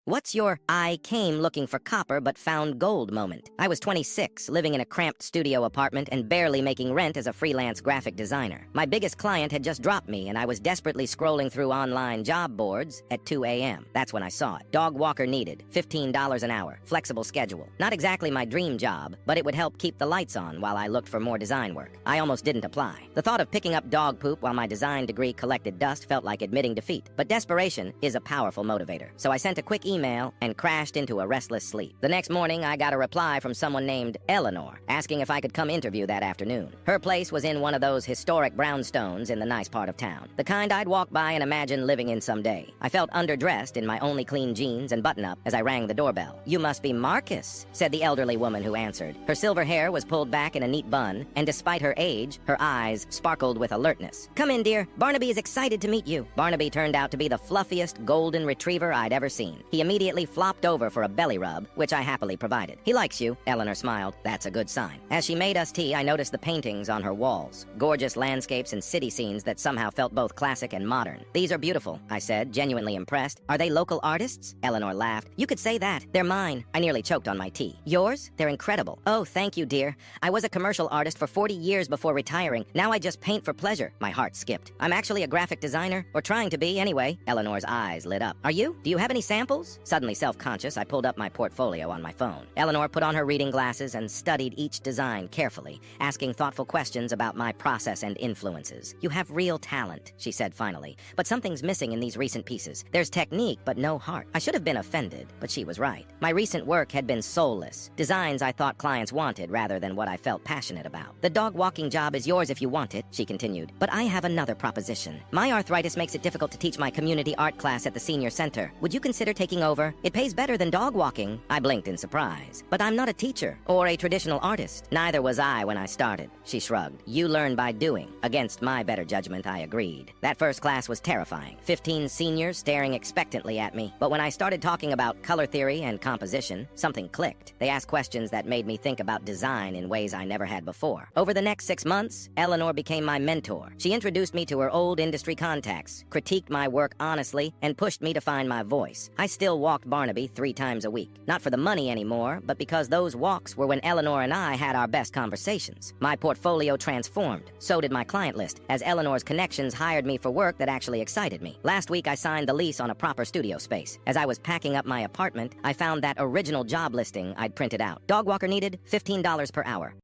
What's your I came looking for copper but found gold moment? I was 26, living in a cramped studio apartment and barely making rent as a freelance graphic designer. My biggest client had just dropped me, and I was desperately scrolling through online job boards at 2 a.m. That's when I saw it. Dog walker needed, $15 an hour, flexible schedule. Not exactly my dream job, but it would help keep the lights on while I looked for more design work. I almost didn't apply. The thought of picking up dog poop while my design degree collected dust felt like admitting defeat. But desperation is a powerful motivator. So I sent a quick email and crashed into a restless sleep. The next morning, I got a reply from someone named Eleanor, asking if I could come interview that afternoon. Her place was in one of those historic brownstones in the nice part of town, the kind I'd walk by and imagine living in someday. I felt underdressed in my only clean jeans and button-up as I rang the doorbell. "You must be Marcus," said the elderly woman who answered. Her silver hair was pulled back in a neat bun, and despite her age, her eyes sparkled with alertness. "Come in, dear. Barnaby is excited to meet you." Barnaby turned out to be the fluffiest golden retriever I'd ever seen. He immediately flopped over for a belly rub, which I happily provided. "He likes you," Eleanor smiled. "That's a good sign." As she made us tea, I noticed the paintings on her walls. Gorgeous landscapes and city scenes that somehow felt both classic and modern. "These are beautiful," I said, genuinely impressed. "Are they local artists?" Eleanor laughed. "You could say that. They're mine." I nearly choked on my tea. "Yours? They're incredible." "Oh, thank you, dear. I was a commercial artist for 40 years before retiring. Now I just paint for pleasure." My heart skipped. "I'm actually a graphic designer, or trying to be anyway." Eleanor's eyes lit up. "Are you? Do you have any samples?" Suddenly self-conscious, I pulled up my portfolio on my phone. Eleanor put on her reading glasses and studied each design carefully, asking thoughtful questions about my process and influences. "You have real talent," she said finally, "but something's missing in these recent pieces. There's technique, but no heart." I should have been offended, but she was right. My recent work had been soulless, designs I thought clients wanted rather than what I felt passionate about. "The dog walking job is yours if you want it," she continued, "but I have another proposition. My arthritis makes it difficult to teach my community art class at the senior center. Would you consider taking over? It pays better than dog walking." I blinked in surprise. "But I'm not a teacher or a traditional artist." "Neither was I when I started," she shrugged. "You learn by doing." Against my better judgment, I agreed. That first class was terrifying. 15 seniors staring expectantly at me. But when I started talking about color theory and composition, something clicked. They asked questions that made me think about design in ways I never had before. Over the next 6 months, Eleanor became my mentor. She introduced me to her old industry contacts, critiqued my work honestly, and pushed me to find my voice. I still walked Barnaby 3 times a week. Not for the money anymore, but because those walks were when Eleanor and I had our best conversations. My portfolio transformed. So did my client list, as Eleanor's connections hired me for work that actually excited me. Last week, I signed the lease on a proper studio space. As I was packing up my apartment, I found that original job listing I'd printed out. Dog walker needed, $15 per hour.